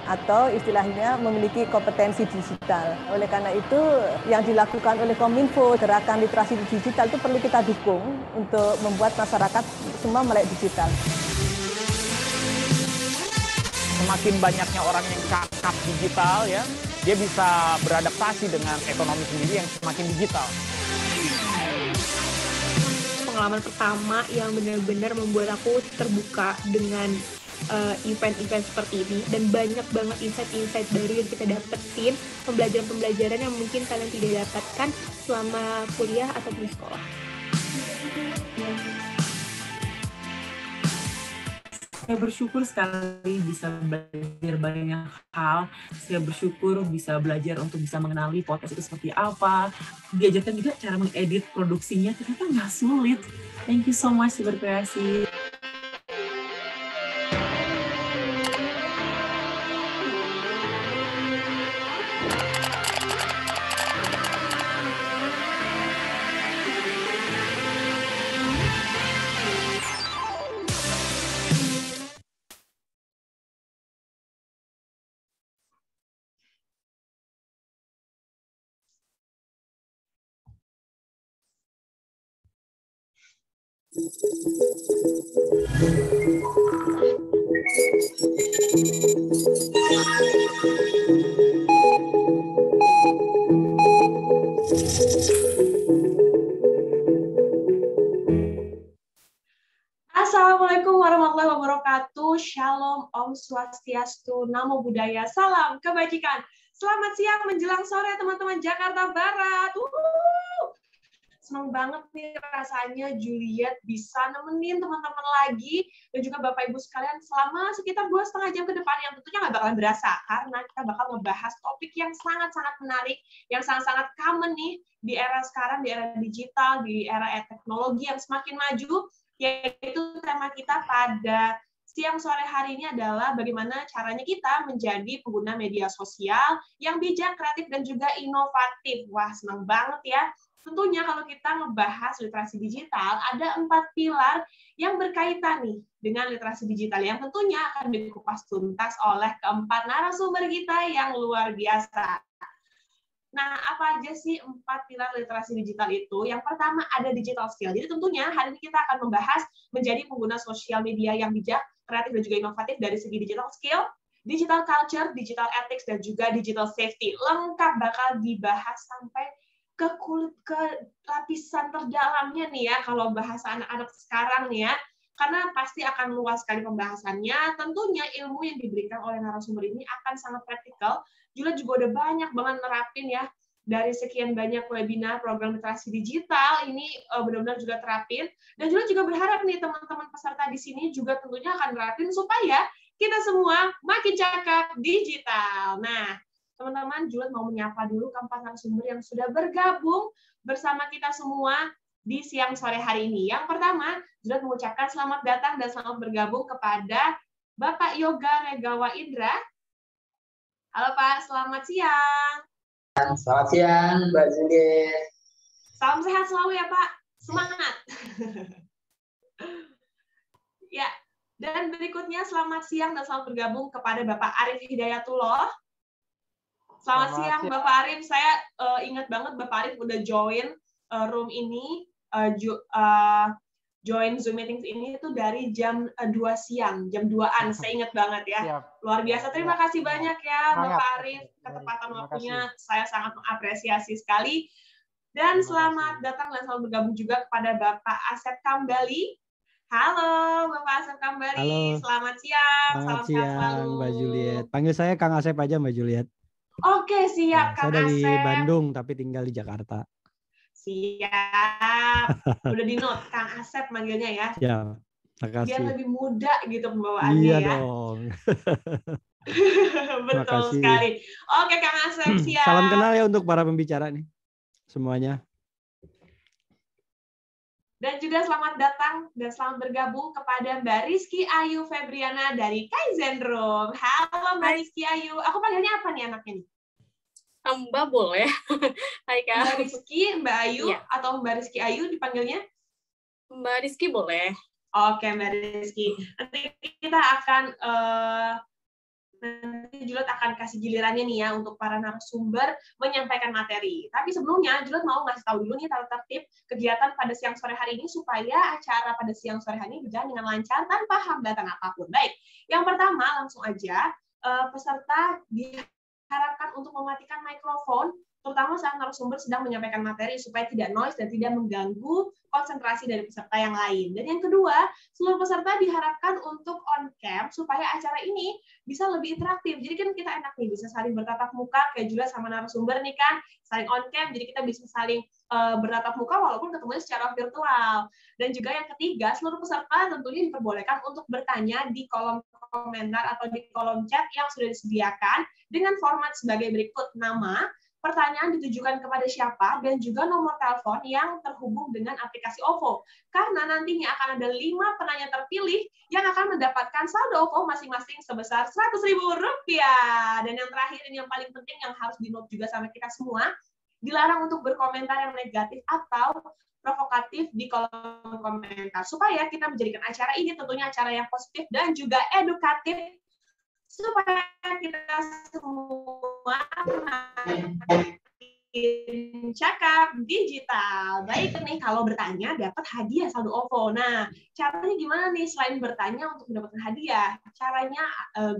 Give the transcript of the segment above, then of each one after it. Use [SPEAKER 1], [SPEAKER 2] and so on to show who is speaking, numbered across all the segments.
[SPEAKER 1] atau istilahnya memiliki kompetensi digital. Oleh karena itu yang dilakukan oleh Kominfo, gerakan literasi digital itu perlu kita dukung untuk membuat masyarakat semua melek digital.
[SPEAKER 2] Semakin banyaknya orang yang cakap digital ya, dia bisa beradaptasi dengan ekonomi sendiri yang semakin digital.
[SPEAKER 3] Pengalaman pertama yang benar-benar membuat aku terbuka dengan event-event seperti ini, dan banyak banget insight-insight baru yang kita dapetin, pembelajaran-pembelajaran yang mungkin kalian tidak dapatkan selama kuliah atau di sekolah.
[SPEAKER 4] Saya bersyukur sekali bisa belajar banyak hal. Saya bersyukur bisa belajar untuk bisa mengenali podcast itu seperti apa. Diajarkan juga cara mengedit produksinya, ternyata nggak sulit. Thank you so much Berkreasi.
[SPEAKER 5] Assalamualaikum warahmatullahi wabarakatuh. Shalom, Om Swastiastu, Namo Buddhaya, salam kebajikan. Selamat siang menjelang sore teman-teman Jakarta Barat. Senang banget nih rasanya Juliet bisa nemenin teman-teman lagi dan juga Bapak Ibu sekalian selama sekitar 2,5 jam ke depan yang tentunya nggak bakalan berasa karena kita bakal ngebahas topik yang sangat-sangat menarik, yang sangat-sangat common nih di era sekarang, di era digital, di era teknologi yang semakin maju, yaitu tema kita pada siang sore hari ini adalah bagaimana caranya kita menjadi pengguna media sosial yang bijak, kreatif, dan juga inovatif. Wah, senang banget ya. Tentunya kalau kita ngebahas literasi digital, ada 4 pilar yang berkaitan nih dengan literasi digital yang tentunya akan dikupas tuntas oleh keempat narasumber kita yang luar biasa. Nah, apa aja sih 4 pilar literasi digital itu? Yang pertama ada digital skill. Jadi tentunya hari ini kita akan membahas menjadi pengguna sosial media yang bijak, kreatif, dan juga inovatif dari segi digital skill, digital culture, digital ethics, dan juga digital safety. Lengkap bakal dibahas sampai ke lapisan terdalamnya nih ya, kalau bahasa anak-anak sekarang nih ya. Karena pasti akan luas sekali pembahasannya. Tentunya ilmu yang diberikan oleh narasumber ini akan sangat praktikal. Juliet juga udah banyak banget nerapin ya, dari sekian banyak webinar program literasi digital ini benar-benar juga terapin. Dan Juliet juga berharap nih teman-teman peserta di sini juga tentunya akan nerapin supaya kita semua makin cakap digital. Nah, teman-teman, Juliet mau menyapa dulu keempat narasumber yang sudah bergabung bersama kita semua di siang sore hari ini. Yang pertama, Juliet mengucapkan selamat datang dan selamat bergabung kepada Bapak Yoga Regawa Indra. Halo Pak, selamat siang.
[SPEAKER 6] Selamat siang, Mbak Juliet.
[SPEAKER 5] Salam sehat selalu ya Pak, semangat. Ya, dan berikutnya selamat siang dan selamat bergabung kepada Bapak Arif Hidayatullah. Selamat siang Bapak Arif, saya ingat banget Bapak Arif udah join room ini, join Zoom meeting ini itu dari jam 2 siang, jam 2-an, saya ingat banget ya. Siap. Luar biasa, terima kasih banyak ya Bapak Arif, ketepatan waktunya saya sangat mengapresiasi sekali. Dan selamat datang dan selamat bergabung juga kepada Bapak Asep Kambali. Halo Bapak Asep Kambali, halo. Selamat siang,
[SPEAKER 7] salam sehat selalu. Mbak Juliet, panggil saya Kang Asep aja Mbak Juliet.
[SPEAKER 5] Oke, siap, Kang
[SPEAKER 7] Asep. Saya dari Bandung, tapi tinggal di Jakarta.
[SPEAKER 5] Siap. Udah di note, Kang Asep manggilnya ya.
[SPEAKER 7] Ya, makasih.
[SPEAKER 5] Biar lebih muda gitu pembawaannya
[SPEAKER 7] iya
[SPEAKER 5] ya.
[SPEAKER 7] Iya dong.
[SPEAKER 5] Betul sekali. Oke, Kang Asep, siap.
[SPEAKER 7] Salam kenal ya untuk para pembicara nih, semuanya.
[SPEAKER 5] Dan juga selamat datang dan selamat bergabung kepada Mbak Rizky Ayu Febriana dari Kaizen Room. Halo Mbak Rizky Ayu. Aku panggilnya apa nih anaknya nih?
[SPEAKER 3] Mbak boleh. Hai Kak.
[SPEAKER 5] Mbak Rizky, Mbak Ayu, ya. Atau Mbak Rizky Ayu dipanggilnya?
[SPEAKER 3] Mbak Rizky boleh.
[SPEAKER 5] Oke Mbak Rizky. Nanti kita akan nanti Juliet akan kasih gilirannya nih ya untuk para narasumber menyampaikan materi. Tapi sebelumnya Juliet mau ngasih tahu dulu nih tata tertib kegiatan pada siang sore hari ini supaya acara pada siang sore hari ini berjalan dengan lancar tanpa hambatan apapun. Baik, yang pertama langsung aja peserta diharapkan untuk mematikan mikrofon, terutama saat narasumber sedang menyampaikan materi supaya tidak noise dan tidak mengganggu konsentrasi dari peserta yang lain. Dan yang kedua, seluruh peserta diharapkan untuk on cam supaya acara ini bisa lebih interaktif. Jadi kan kita enak nih bisa saling bertatap muka kayak juga sama narasumber nih kan, saling on cam, jadi kita bisa saling bertatap muka walaupun ketemunya secara virtual. Dan juga yang ketiga, seluruh peserta tentunya diperbolehkan untuk bertanya di kolom komentar atau di kolom chat yang sudah disediakan dengan format sebagai berikut: nama, pertanyaan ditujukan kepada siapa, dan juga nomor telepon yang terhubung dengan aplikasi OVO. Karena nantinya akan ada 5 penanya terpilih yang akan mendapatkan saldo OVO masing-masing sebesar Rp100.000. Dan yang terakhir, ini yang paling penting yang harus di-note juga sama kita semua, dilarang untuk berkomentar yang negatif atau provokatif di kolom komentar. Supaya kita menjadikan acara ini tentunya acara yang positif dan juga edukatif, supaya kita semua makin cakap digital. Baik nih, kalau bertanya dapat hadiah saldo OVO. Nah, caranya gimana nih selain bertanya untuk mendapatkan hadiah? Caranya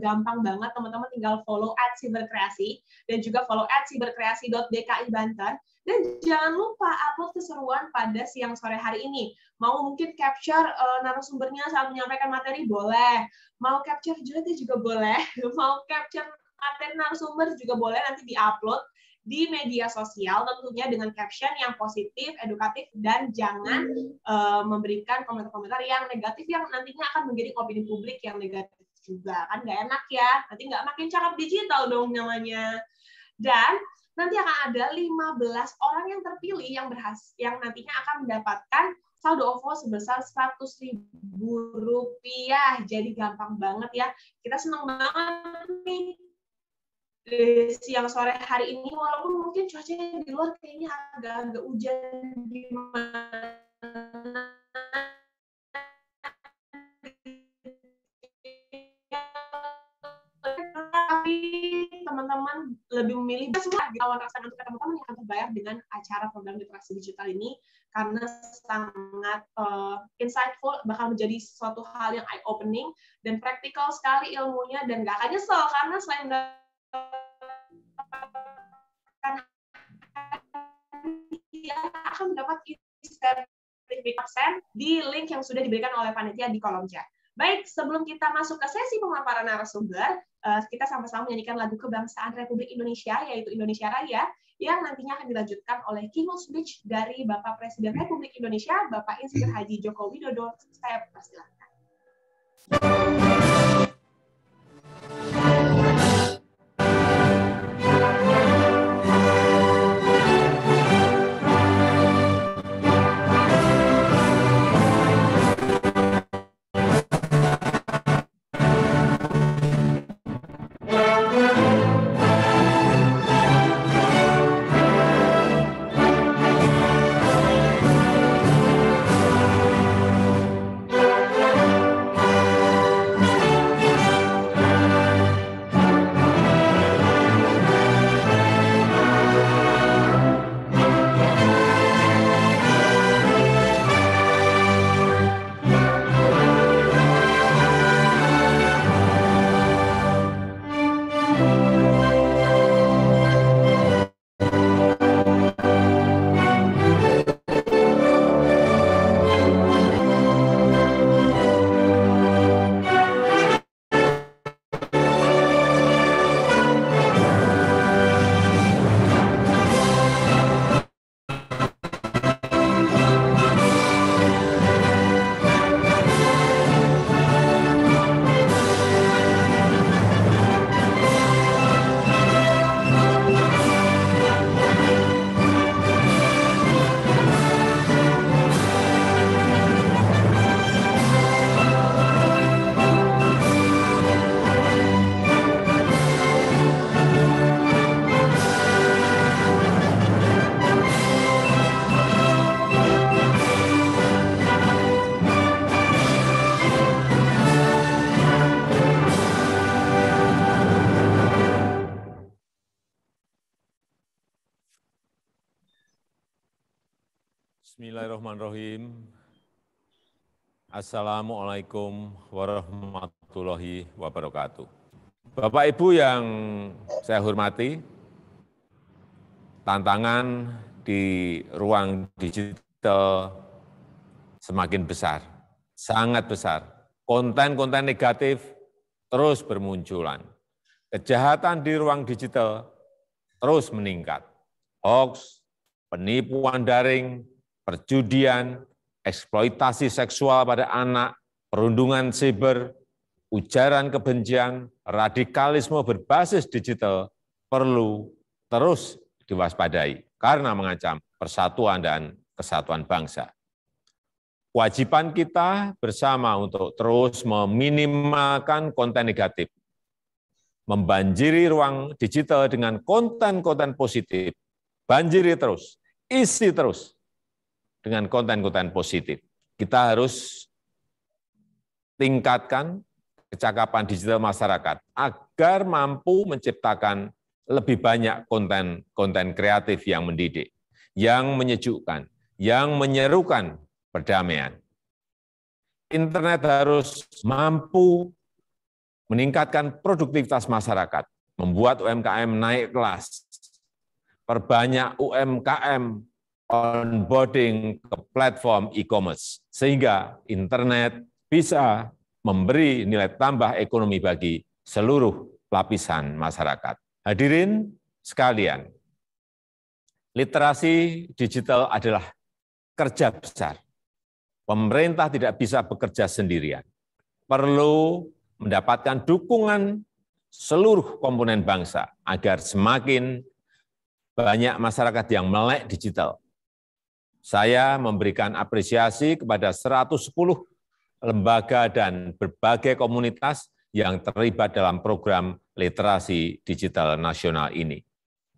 [SPEAKER 5] gampang banget, teman-teman tinggal follow @siberkreasi dan juga follow @siberkreasi.dki_Banten. Dan jangan lupa upload keseruan pada siang sore hari ini. Mau mungkin capture narasumbernya saat menyampaikan materi, boleh. Mau capture Juliet juga boleh. Mau capture materi narasumber juga boleh, nanti di-upload di media sosial tentunya dengan caption yang positif, edukatif, dan jangan memberikan komentar-komentar yang negatif yang nantinya akan menjadi opini publik yang negatif juga. Kan nggak enak ya, nanti nggak makin cakap digital dong namanya. Dan nanti akan ada 15 orang yang terpilih yang nantinya akan mendapatkan saldo OVO sebesar Rp100.000. Jadi gampang banget ya. Kita senang banget nih siang sore hari ini, walaupun mungkin cuacanya di luar kayaknya agak-agak hujan gimana. Tapi teman-teman lebih memilih semua awal rasa untuk teman-teman yang akan terbayar dengan acara program literasi digital ini karena sangat insightful, bakal menjadi suatu hal yang eye opening dan praktikal sekali ilmunya, dan nggak akan nyesel karena selain akan mendapat sertifikat di link yang sudah diberikan oleh panitia di kolom chat. Baik, sebelum kita masuk ke sesi pemaparan narasumber, kita sama-sama menyanyikan lagu kebangsaan Republik Indonesia, yaitu Indonesia Raya, yang nantinya akan dilanjutkan oleh keynote speech dari Bapak Presiden Republik Indonesia, Bapak Insinyur Haji Joko Widodo. Saya persilakan.
[SPEAKER 8] Bismillahirrahmanirrahim. Assalamualaikum warahmatullahi wabarakatuh. Bapak Ibu yang saya hormati, tantangan di ruang digital semakin besar, sangat besar. Konten-konten negatif terus bermunculan. Kejahatan di ruang digital terus meningkat. Hoax, penipuan daring, perjudian, eksploitasi seksual pada anak, perundungan siber, ujaran kebencian, radikalisme berbasis digital perlu terus diwaspadai karena mengancam persatuan dan kesatuan bangsa. Kewajiban kita bersama untuk terus meminimalkan konten negatif, membanjiri ruang digital dengan konten-konten positif, banjiri terus, isi terus dengan konten-konten positif. Kita harus tingkatkan kecakapan digital masyarakat agar mampu menciptakan lebih banyak konten-konten kreatif yang mendidik, yang menyejukkan, yang menyerukan perdamaian. Internet harus mampu meningkatkan produktivitas masyarakat, membuat UMKM naik kelas, perbanyak UMKM onboarding ke platform e-commerce, sehingga internet bisa memberi nilai tambah ekonomi bagi seluruh lapisan masyarakat. Hadirin sekalian, literasi digital adalah kerja besar. Pemerintah tidak bisa bekerja sendirian. Perlu mendapatkan dukungan seluruh komponen bangsa agar semakin banyak masyarakat yang melek digital. Saya memberikan apresiasi kepada 110 lembaga dan berbagai komunitas yang terlibat dalam program literasi digital nasional ini.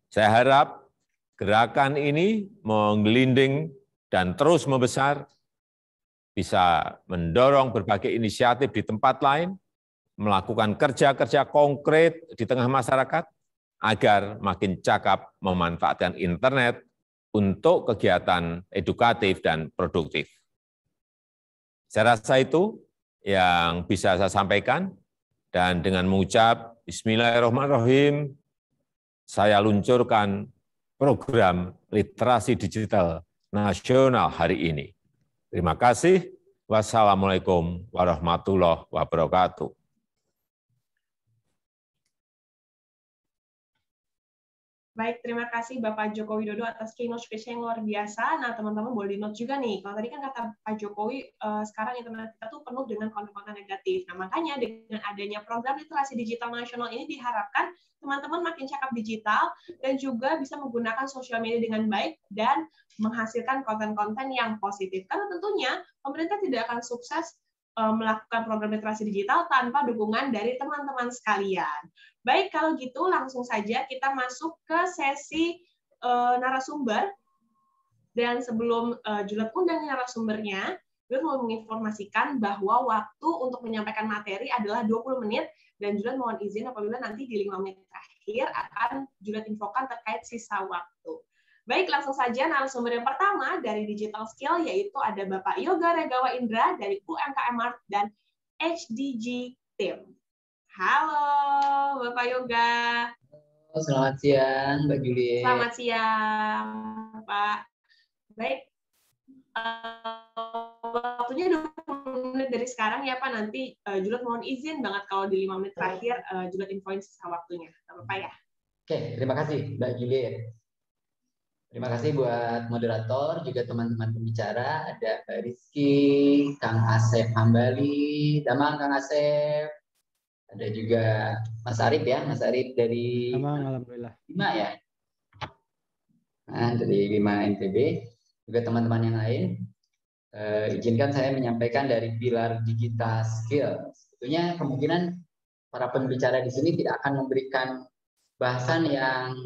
[SPEAKER 8] Saya harap gerakan ini menggelinding dan terus membesar, bisa mendorong berbagai inisiatif di tempat lain, melakukan kerja-kerja konkret di tengah masyarakat, agar makin cakap memanfaatkan internet untuk kegiatan edukatif dan produktif. Saya rasa itu yang bisa saya sampaikan, dan dengan mengucap Bismillahirrahmanirrahim, saya luncurkan program literasi digital nasional hari ini. Terima kasih. Wassalamualaikum warahmatullahi wabarakatuh.
[SPEAKER 5] Baik, terima kasih Bapak Joko Widodo atas keynote speech yang luar biasa. Nah, teman-teman boleh di-note juga nih. Kalau tadi kan kata Pak Jokowi, sekarang internet kita tuh penuh dengan konten-konten negatif. Nah, makanya dengan adanya program literasi digital nasional ini diharapkan teman-teman makin cakap digital dan juga bisa menggunakan sosial media dengan baik dan menghasilkan konten-konten yang positif. Karena tentunya pemerintah tidak akan sukses melakukan program literasi digital tanpa dukungan dari teman-teman sekalian. Baik, kalau gitu langsung saja kita masuk ke sesi narasumber. Dan sebelum Juliet undang narasumbernya, Juliet mau menginformasikan bahwa waktu untuk menyampaikan materi adalah 20 menit, dan Juliet mohon izin apabila nanti di 5 menit terakhir akan Juliet infokan terkait sisa waktu. Baik, langsung saja narasumber yang pertama dari Digital Skill, yaitu ada Bapak Yoga Regawa Indra dari UMKM Art dan HDG Team. Halo, Bapak Yoga.
[SPEAKER 6] Selamat siang, Mbak Juliet.
[SPEAKER 5] Selamat siang, Pak. Baik, waktunya 20 menit dari sekarang ya, Pak. Nanti Juliet mohon izin banget kalau di 5 menit terakhir Juliet infoin sisa waktunya. Pak ya.
[SPEAKER 6] Oke, terima kasih, Mbak Juliet. Terima kasih buat moderator, juga teman-teman pembicara. Ada Mbak Rizky, Kang Asep Hambali, Damang Kang Asep. Ada juga Mas Arif ya, Mas Arif dari
[SPEAKER 7] Damang, alhamdulillah.
[SPEAKER 6] 5 ya. Nah, dari 5 NTB. Juga teman-teman yang lain. Izinkan saya menyampaikan dari pilar digital skill. Sebetulnya kemungkinan para pembicara di sini tidak akan memberikan bahasan yang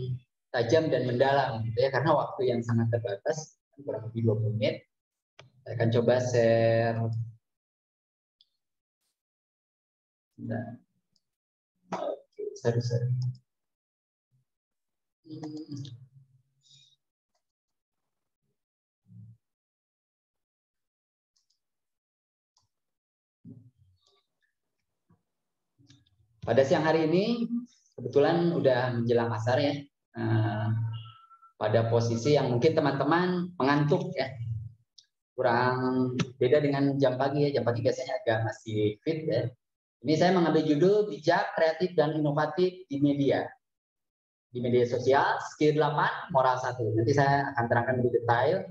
[SPEAKER 6] tajam dan mendalam gitu ya, karena waktu yang sangat terbatas, kurang lebih 20 menit. Saya akan coba share. Nah. Oke, sorry. Pada siang hari ini kebetulan udah menjelang asar ya. Pada posisi yang mungkin teman-teman mengantuk ya. Kurang beda dengan jam pagi ya. Jam pagi biasanya agak masih fit ya. Ini saya mengambil judul bijak, kreatif, dan inovatif di media. Di media sosial, skill 8, moral 1. Nanti saya akan terangkan lebih detail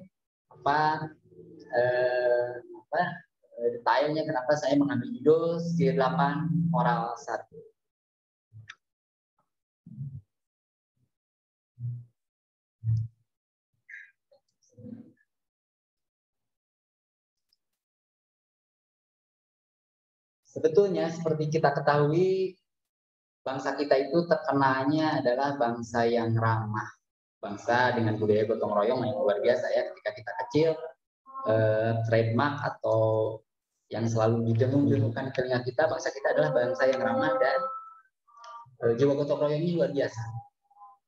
[SPEAKER 6] detailnya kenapa saya mengambil judul skill 8, moral 1. Sebetulnya seperti kita ketahui, bangsa kita itu terkenalnya adalah bangsa yang ramah, bangsa dengan budaya gotong royong yang luar biasa ya. Ketika kita kecil, trademark atau yang selalu didengung-dengungkan telinga kita, bangsa kita adalah bangsa yang ramah dan jiwa gotong royongnya luar biasa.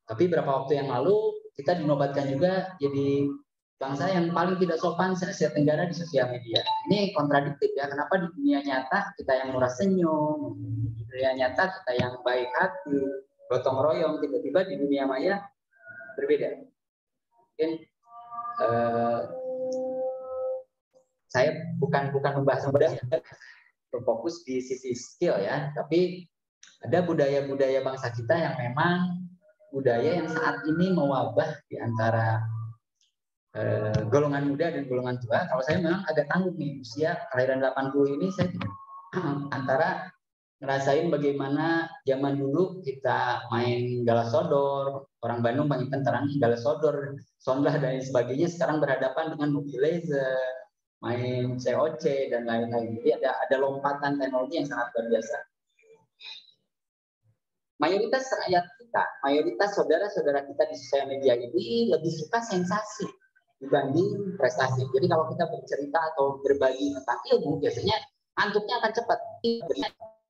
[SPEAKER 6] Tapi beberapa waktu yang lalu kita dinobatkan juga jadi bangsa yang paling tidak sopan se-Asia Tenggara di sosial media. Ini kontradiktif ya. Kenapa di dunia nyata kita yang murah senyum, di dunia nyata kita yang baik hati, gotong royong, tiba-tiba di dunia maya berbeda. Mungkin saya bukan membahas budaya, berfokus di sisi skill ya. Tapi ada budaya-budaya bangsa kita yang memang budaya yang saat ini mewabah di antara golongan muda dan golongan tua. Kalau saya memang agak tangguh nih, usia kelahiran 80 ini saya antara ngerasain bagaimana zaman dulu kita main galasodor, orang Bandung paling terang galasodor, sondah dan sebagainya, sekarang berhadapan dengan Mobile Legends, main COC dan lain-lain. Jadi ada lompatan teknologi yang sangat luar biasa. Mayoritas rakyat kita, mayoritas saudara-saudara kita di sosial media ini lebih suka sensasi dibanding prestasi. Jadi kalau kita bercerita atau berbagi tentang ilmu, biasanya antuknya akan cepat,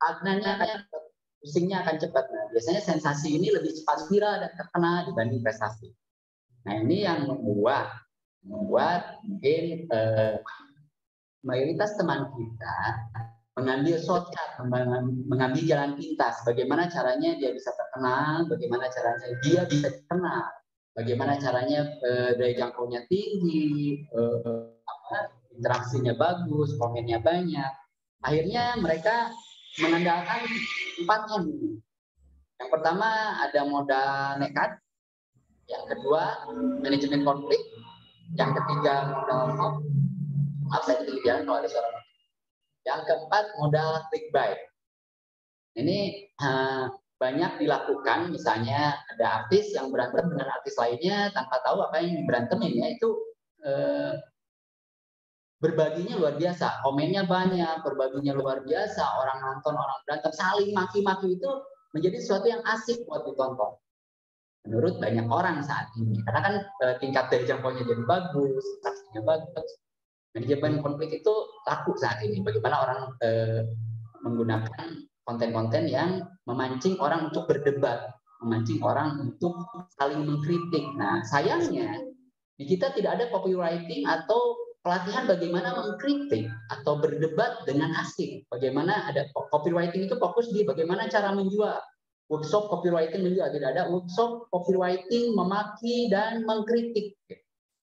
[SPEAKER 6] agnanya akan cepat, pusingnya akan cepat. Nah, biasanya sensasi ini lebih cepat viral dan terkenal dibanding prestasi. Nah, ini yang membuat mungkin mayoritas teman kita mengambil shortcut, mengambil jalan pintas. Bagaimana caranya dia bisa terkenal, bagaimana caranya dia bisa dikenal, bagaimana caranya daya jangkaunya tinggi, interaksinya bagus, komennya banyak. Akhirnya mereka mengandalkan 4 M. Yang pertama ada modal nekat, yang kedua manajemen konflik, yang ketiga modal hoax. Maaf saya ketinggian kalau ada suara. Yang keempat modal clickbait. Ini banyak dilakukan, misalnya ada artis yang berantem dengan artis lainnya tanpa tahu apa yang berantemin, ya itu berbaginya luar biasa, komennya banyak, berbaginya luar biasa, orang nonton, orang berantem, saling maki-maki itu menjadi sesuatu yang asik buat ditonton. Menurut banyak orang saat ini, karena kan tingkat daya jangkaunya jadi bagus, interaksinya bagus. Manajemen konflik itu laku saat ini. Bagaimana orang menggunakan konten-konten yang memancing orang untuk berdebat, memancing orang untuk saling mengkritik. Nah, sayangnya di kita tidak ada copywriting atau pelatihan bagaimana mengkritik atau berdebat dengan asik. Bagaimana ada copywriting itu fokus di bagaimana cara menjual. Workshop copywriting menjual, tidak ada workshop copywriting memaki dan mengkritik.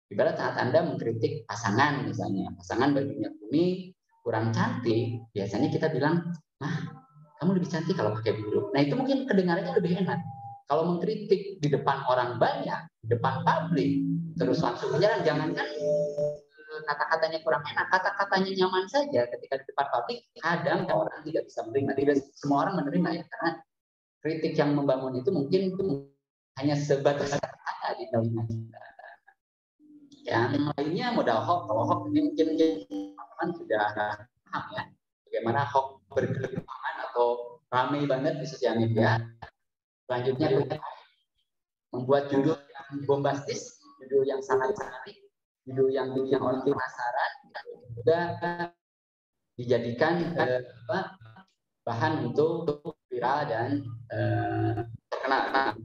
[SPEAKER 6] Ibarat saat Anda mengkritik pasangan misalnya, pasangan bajunya kuning, kurang cantik, biasanya kita bilang, nah kamu lebih cantik kalau pakai biru. Nah itu mungkin kedengarannya lebih enak. Kalau mengkritik di depan orang banyak, di depan publik, terus langsung menyerang, jangankan kata-katanya kurang enak, kata-katanya nyaman saja ketika di depan publik, kadang orang tidak bisa menerima. Tidak semua orang menerima ya, karena kritik yang membangun itu mungkin itu hanya sebatas kata di telinga kita. Yang lainnya modal hoax. Kalau hoax ini mungkin teman-teman sudah paham ya, bagaimana hoax berkembang atau ramai banget di sosial media. Selanjutnya kita membuat judul yang bombastis, judul yang sangat menarik, judul yang bikin orang penasaran, juga dijadikan bahan untuk viral dan terkenal.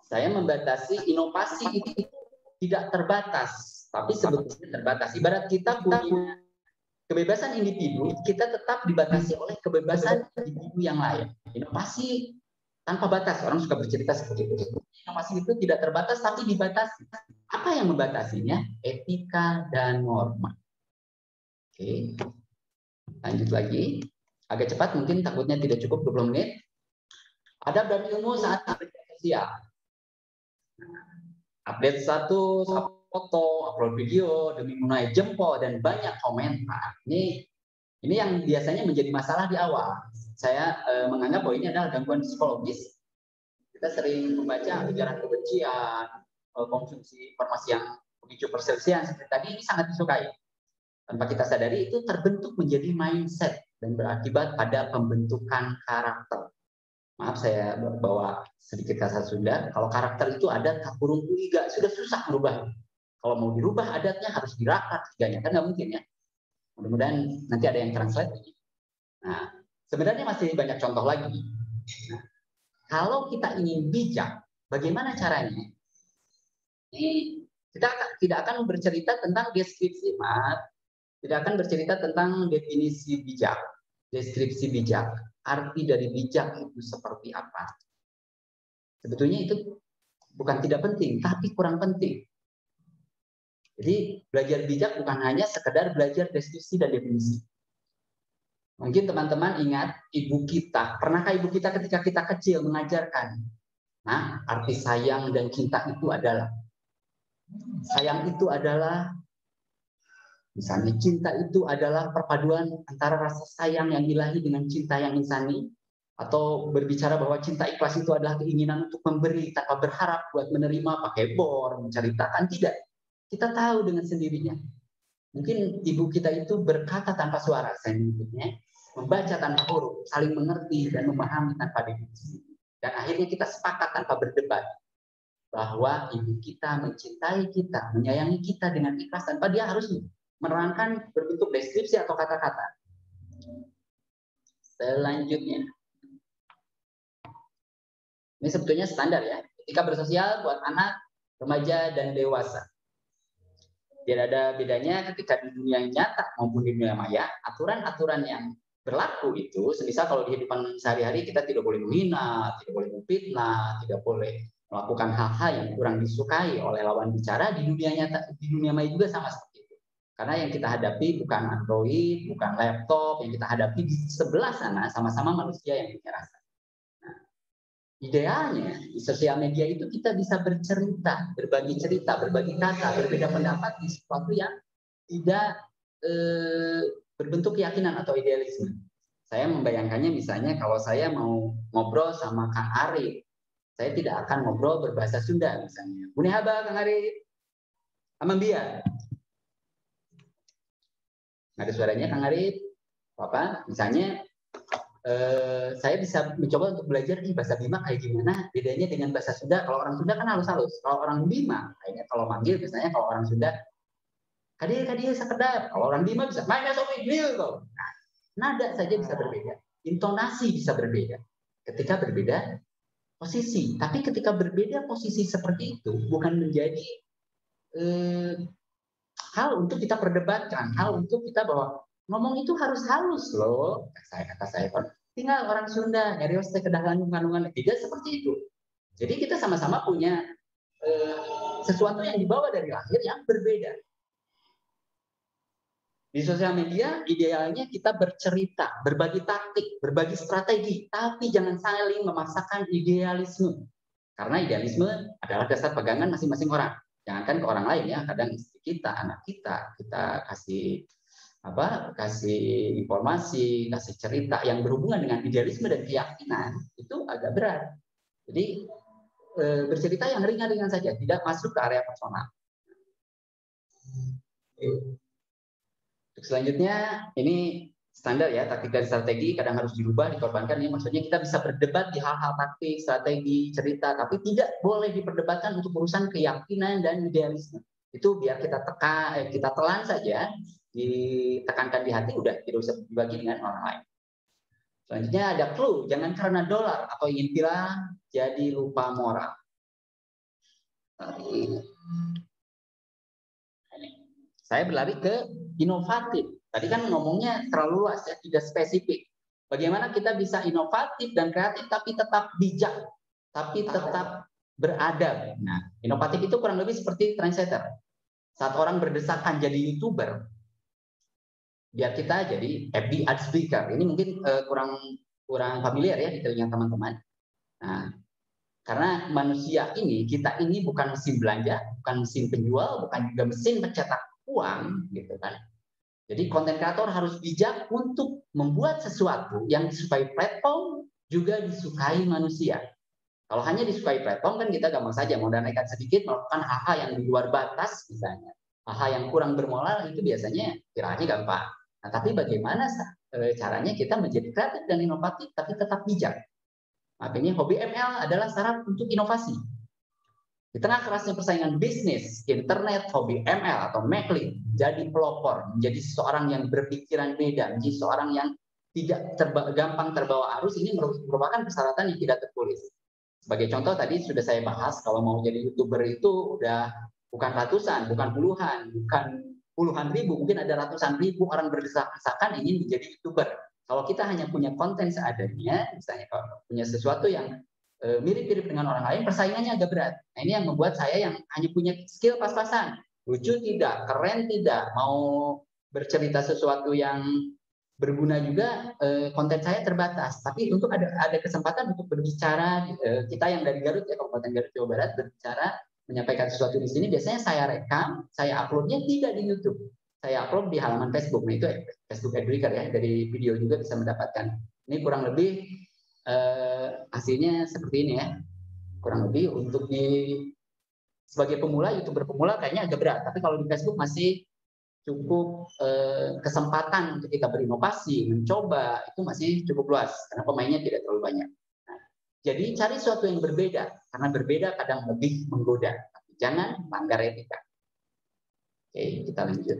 [SPEAKER 6] Saya membatasi inovasi itu tidak terbatas, tapi sebetulnya terbatas. Ibarat kita punya kebebasan individu kita tetap dibatasi oleh kebebasan individu yang lain. Inovasi tanpa batas, orang suka bercerita seperti itu. Inovasi itu tidak terbatas tapi dibatasi. Apa yang membatasinya? Etika dan norma. Oke, lanjut lagi. Agak cepat mungkin, takutnya tidak cukup 20 menit. Ada berarti ilmu saat update sosial. Update status, foto, upload video demi menuai jempol dan banyak komentar. Ini yang biasanya menjadi masalah di awal. Saya menganggap bahwa ini adalah gangguan psikologis. Kita sering membaca ujaran kebencian, konsumsi informasi yang memicu perselisihan seperti tadi, ini sangat disukai. Tanpa kita sadari itu terbentuk menjadi mindset dan berakibat pada pembentukan karakter. Maaf saya bawa sedikit kata Sunda. Kalau karakter itu ada tak kurung kuiga, sudah susah merubah. Kalau mau dirubah adatnya harus dirakat tiganya, kan nggak mungkin ya. Mudah-mudahan nanti ada yang translate. Nah, sebenarnya masih banyak contoh lagi. Nah, kalau kita ingin bijak, bagaimana caranya? Kita tidak akan bercerita tentang deskripsi, tidak akan bercerita tentang definisi bijak, deskripsi bijak. Arti dari bijak itu seperti apa? Sebetulnya itu bukan tidak penting, tapi kurang penting. Jadi belajar bijak bukan hanya sekedar belajar deskripsi dan definisi. Mungkin teman-teman ingat ibu kita, pernahkah ibu kita ketika kita kecil mengajarkan, nah arti sayang dan cinta itu adalah, sayang itu adalah, misalnya cinta itu adalah perpaduan antara rasa sayang yang ilahi dengan cinta yang insani, atau berbicara bahwa cinta ikhlas itu adalah keinginan untuk memberi tanpa berharap buat menerima, pakai bor, menceritakan, tidak. Kita tahu dengan sendirinya. Mungkin ibu kita itu berkata tanpa suara, saya menyebutnya, membaca tanpa huruf, saling mengerti dan memahami tanpa definisi. Dan akhirnya kita sepakat tanpa berdebat bahwa ibu kita mencintai kita, menyayangi kita dengan ikhlas tanpa dia harus menerangkan berbentuk deskripsi atau kata-kata. Selanjutnya, ini sebetulnya standar ya, etika bersosial buat anak, remaja, dan dewasa. Tidak ada bedanya ketika di dunia nyata maupun di dunia maya, aturan-aturan yang berlaku itu, semisal kalau di kehidupan sehari-hari kita tidak boleh menghina, tidak boleh memfitnah, tidak boleh melakukan hal-hal yang kurang disukai oleh lawan bicara, di dunia nyata, di dunia maya juga sama seperti itu. Karena yang kita hadapi bukan Android, bukan laptop, yang kita hadapi di sebelah sana sama-sama manusia yang punya rasa. Nah, idealnya di sosial media itu kita bisa bercerita, berbagi cerita, berbagi kata, berbeda pendapat di sesuatu yang tidak berbentuk keyakinan atau idealisme. Saya membayangkannya misalnya kalau saya mau ngobrol sama Kang Arif, saya tidak akan ngobrol berbahasa Sunda misalnya. Bunehaba Kang Arif, Amambia. Ada suaranya Kang Arif, apa? Misalnya saya bisa mencoba untuk belajar bahasa Bima kayak gimana bedanya dengan bahasa Sunda. Kalau orang Sunda kan halus-halus. Kalau orang Bima, kayaknya kalau manggil biasanya kalau orang Sunda kadia sekedap. Kalau orang Bima bisa mana sopi gitu. Nah, nada saja bisa berbeda, intonasi bisa berbeda ketika berbeda posisi. Tapi ketika berbeda posisi seperti itu bukan menjadi hal untuk kita perdebatkan, hal untuk kita bahwa ngomong itu harus halus loh. Kata saya tinggal orang Sunda nyarios teh kedah kandungan tidak seperti itu. Jadi kita sama-sama punya sesuatu yang dibawa dari lahir yang berbeda. Di sosial media idealnya kita bercerita, berbagi taktik, berbagi strategi, tapi jangan saling memaksakan idealisme. Karena idealisme adalah dasar pegangan masing-masing orang. Jangankan ke orang lain ya, kadang istri kita, anak kita kasih informasi, kasih cerita yang berhubungan dengan idealisme dan keyakinan itu agak berat. Jadi bercerita yang ringan-ringan saja, tidak masuk ke area personal. Selanjutnya ini standar ya, taktik dan strategi kadang harus dirubah, dikorbankan. Ini maksudnya kita bisa berdebat di hal-hal taktik, strategi, cerita, tapi tidak boleh diperdebatkan untuk urusan keyakinan dan idealisme. Itu biar kita telan saja, ditekankan di hati, udah tidak usah dibagi dengan orang lain. Selanjutnya ada clue, jangan karena dolar atau ingin viral jadi lupa moral. Saya berlari ke inovatif. Tadi kan ngomongnya terlalu luas ya, tidak spesifik. Bagaimana kita bisa inovatif dan kreatif tapi tetap bijak, tapi tetap beradab. Nah, inovatif itu kurang lebih seperti trendsetter. Saat orang berdesakan jadi YouTuber, biar kita jadi happy ad speaker. Ini mungkin kurang familiar ya di telinga teman-teman. Nah, karena manusia ini, kita ini bukan mesin belanja, bukan mesin penjual, bukan juga mesin pencetak uang, gitu kan. Jadi konten kreator harus bijak untuk membuat sesuatu yang disukai platform juga disukai manusia. Kalau hanya disukai platform kan kita gampang saja mau naikkan sedikit melakukan hal-hal yang di luar batas misalnya. Hal-hal yang kurang bermoral itu biasanya kiranya gampang. Nah, tapi bagaimana caranya kita menjadi kreatif dan inovatif tapi tetap bijak? Makanya hobi ML adalah syarat untuk inovasi. Di tengah kerasnya persaingan bisnis, internet, hobi ML atau Maclean jadi pelopor, menjadi seseorang yang berpikiran beda, menjadi seseorang yang tidak gampang terbawa arus. Ini merupakan persyaratan yang tidak tertulis. Sebagai contoh tadi sudah saya bahas, kalau mau jadi YouTuber itu udah bukan ratusan, bukan puluhan, bukan puluhan ribu, mungkin ada ratusan ribu orang berdesak-desakan ingin menjadi YouTuber. Kalau kita hanya punya konten seadanya, misalnya kalau punya sesuatu yang mirip-mirip dengan orang lain, persaingannya agak berat. Nah, ini yang membuat saya yang hanya punya skill pas-pasan, lucu tidak, keren tidak, mau bercerita sesuatu yang berguna juga, konten saya terbatas. Tapi untuk ada kesempatan untuk berbicara, kita yang dari Garut ya, Kabupaten Garut Jawa Barat, berbicara, menyampaikan sesuatu di sini, biasanya saya rekam, saya uploadnya tidak di YouTube. Saya upload di halaman Facebook. Nah, itu Facebook Adbreaker ya, dari video juga bisa mendapatkan. Ini kurang lebih hasilnya seperti ini ya, kurang lebih untuk sebagai pemula, YouTuber pemula kayaknya agak berat, tapi kalau di Facebook masih cukup kesempatan untuk kita berinovasi, mencoba, itu masih cukup luas karena pemainnya tidak terlalu banyak. Nah, jadi cari sesuatu yang berbeda, karena berbeda kadang lebih menggoda, tapi jangan melanggar etika. Oke, kita lanjut.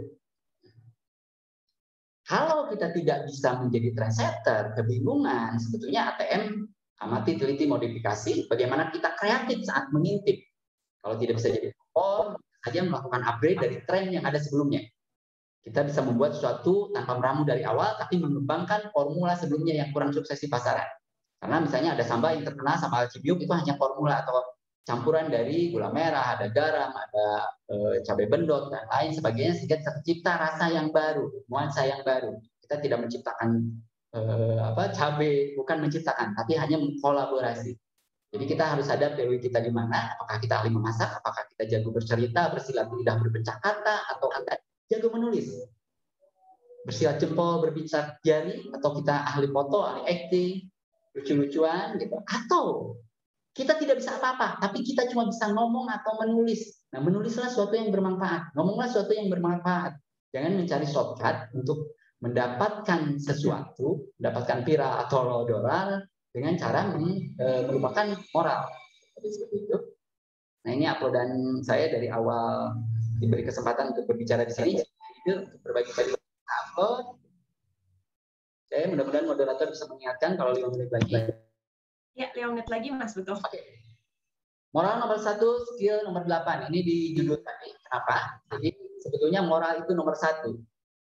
[SPEAKER 6] Kalau kita tidak bisa menjadi trendsetter, kebingungan, sebetulnya ATM amati, teliti, modifikasi, bagaimana kita kreatif saat mengintip. Kalau tidak bisa jadi topol, saja melakukan upgrade dari tren yang ada sebelumnya. Kita bisa membuat sesuatu tanpa meramu dari awal, tapi mengembangkan formula sebelumnya yang kurang sukses di pasaran. Karena misalnya ada sambal yang terkenal, sambal Cibiuk, itu hanya formula atau campuran dari gula merah, ada garam, ada cabai bendot, dan lain sebagainya, sehingga tercipta rasa yang baru, nuansa yang baru. Kita tidak menciptakan cabai, bukan menciptakan, tapi hanya mengkolaborasi. Jadi kita harus sadar dewi kita di mana, apakah kita ahli memasak, apakah kita jago bercerita, bersilat lidah, berpencak kata, atau kita jago menulis, bersilat jempol, berbincang jari, atau kita ahli foto, ahli acting, lucu-lucuan, gitu. Atau kita tidak bisa apa-apa, tapi kita cuma bisa ngomong atau menulis. Nah, menulislah sesuatu yang bermanfaat, ngomonglah sesuatu yang bermanfaat. Jangan mencari shortcut untuk mendapatkan sesuatu, mendapatkan viral atau dolar dengan cara melupakan moral. Seperti itu. Nah, ini uploadan saya dari awal diberi kesempatan untuk berbicara di sini. Itu untuk berbagi-bagi upload. Saya mudah-mudahan moderator bisa mengingatkan kalau 5 menit lagi.
[SPEAKER 5] Ya, 5 menit lagi, Mas, betul.
[SPEAKER 6] Oke. Moral nomor 1, skill nomor 8. Ini di judul tadi. Kenapa? Jadi sebetulnya moral itu nomor 1.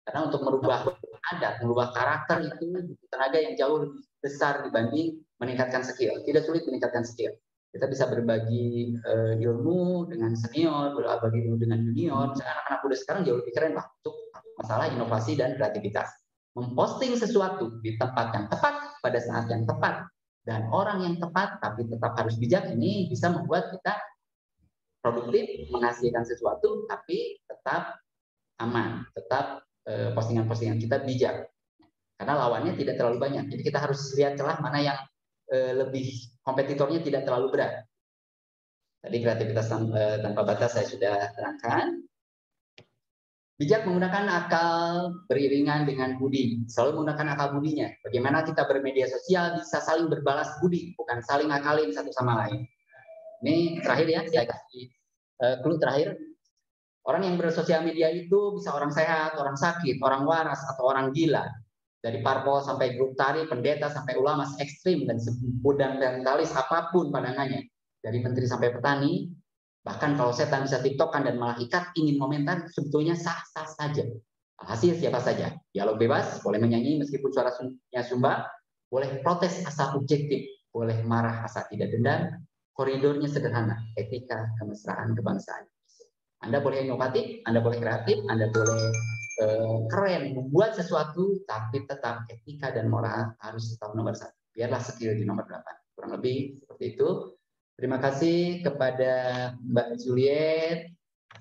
[SPEAKER 6] Karena untuk merubah adat, merubah karakter itu butuh tenaga yang jauh lebih besar dibanding meningkatkan skill. Tidak sulit meningkatkan skill. Kita bisa berbagi ilmu dengan senior, berbagi ilmu dengan junior. Anak-anak muda sekarang jauh lebih keren lah untuk masalah inovasi dan kreativitas. Memposting sesuatu di tempat yang tepat, pada saat yang tepat, dan orang yang tepat, tapi tetap harus bijak, ini bisa membuat kita produktif, menghasilkan sesuatu, tapi tetap aman, tetap postingan-postingan kita bijak. Karena lawannya tidak terlalu banyak. Jadi kita harus lihat celah mana yang lebih kompetitornya tidak terlalu berat. Tadi kreativitas tanpa batas saya sudah terangkan. Bijak menggunakan akal beriringan dengan budi. Selalu menggunakan akal budinya. Bagaimana kita bermedia sosial bisa saling berbalas budi, bukan saling ngakalin satu sama lain. Ini terakhir ya, saya kasih clue terakhir. Orang yang bersosial media itu bisa orang sehat, orang sakit, orang waras, atau orang gila. Dari parpol sampai grup tari, pendeta sampai ulama ekstrim dan fundamentalis apapun pandangannya. Dari menteri sampai petani, bahkan kalau setan bisa tiktokan dan malah ikat ingin komentar, sebetulnya sah-sah saja. Hasil siapa saja. Dialog bebas, boleh menyanyi meskipun suaranya sumba, boleh protes asal objektif, boleh marah asal tidak dendam, koridornya sederhana, etika, kemesraan, kebangsaan. Anda boleh inovatif, Anda boleh kreatif, Anda boleh keren, membuat sesuatu, tapi tetap etika dan moral harus tetap nomor 1. Biarlah skill di nomor 8. Kurang lebih seperti itu. Terima kasih kepada Mbak Juliet.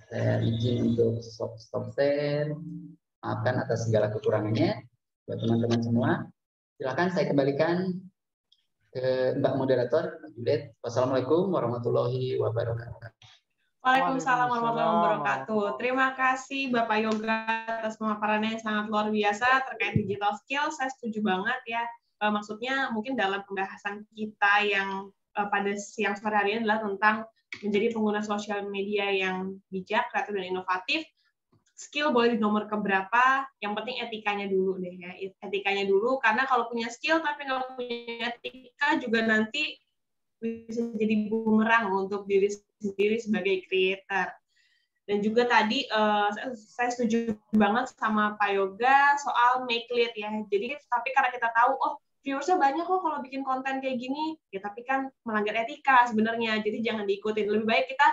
[SPEAKER 6] Saya izin untuk stop share. Maafkan atas segala kekurangannya. Buat teman-teman semua, silakan saya kembalikan ke Mbak Moderator, Mbak Juliet. Wassalamualaikum warahmatullahi wabarakatuh.
[SPEAKER 5] Waalaikumsalam warahmatullahi wabarakatuh. Terima kasih Bapak Yoga atas pemaparannya yang sangat luar biasa terkait digital skill. Saya setuju banget ya. Maksudnya mungkin dalam pembahasan kita yang pada siang sore hari ini adalah tentang menjadi pengguna sosial media yang bijak, kreatif, dan inovatif. Skill boleh di nomor keberapa, yang penting etikanya dulu deh ya. Etikanya dulu, karena kalau punya skill tapi nggak punya etika juga nanti bisa jadi bumerang untuk diri sendiri sebagai creator. Dan juga tadi saya setuju banget sama Pak Yoga soal make lead ya. Jadi tapi karena kita tahu viewersnya banyak kok kalau bikin konten kayak gini, ya tapi kan melanggar etika sebenarnya. Jadi jangan diikutin. Lebih baik kita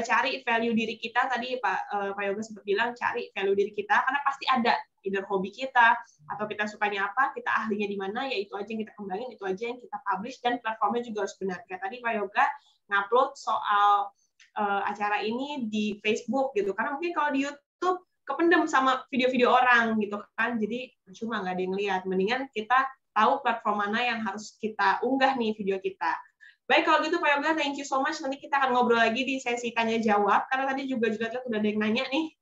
[SPEAKER 5] cari value diri kita. Tadi Pak Yoga sempat bilang cari value diri kita karena pasti ada either hobi kita atau kita sukanya apa, kita ahlinya di mana, ya itu aja yang kita kembangin, itu aja yang kita publish, dan platformnya juga harus benar. Kayak tadi Pak Yoga ngupload soal acara ini di Facebook gitu, karena mungkin kalau di YouTube kependem sama video-video orang gitu kan, jadi cuma nggak ada yang lihat. Mendingan kita tahu platform mana yang harus kita unggah nih video kita. Baik, kalau gitu Pak Yoga, thank you so much. Nanti kita akan ngobrol lagi di sesi tanya-jawab, karena tadi juga udah ada yang nanya nih.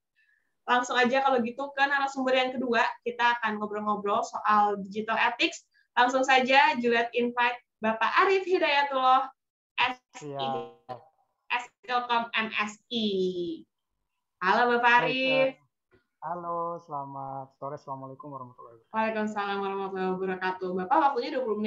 [SPEAKER 5] Langsung aja kalau gitu ke narasumber yang kedua, kita akan ngobrol-ngobrol soal digital ethics. Langsung saja, Juliet invite Bapak Arif Hidayatullah, Ilkom MSI. Halo Bapak Arif.
[SPEAKER 9] Halo, selamat sore. Assalamualaikum warahmatullahi wabarakatuh.
[SPEAKER 5] Waalaikumsalam warahmatullahi wabarakatuh. Bapak waktunya 20 menit